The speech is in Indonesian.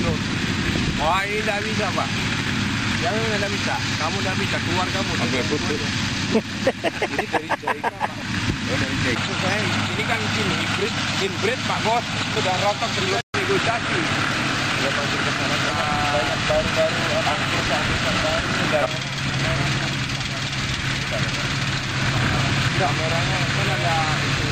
dulu. Wah, ini tidak bisa, Pak. Jangan tidak bisa. Kamu tidak bisa keluar kamu. Oke, putus. Ini dari apa? Oh, dari Jawa. Saya ini kan ini hybrid Pak Bos. Sudah rotok belum negosiasi. Ya masuk ke sana banyak baru-baru perusahaan baru sudah. Kameranya kan ada itu.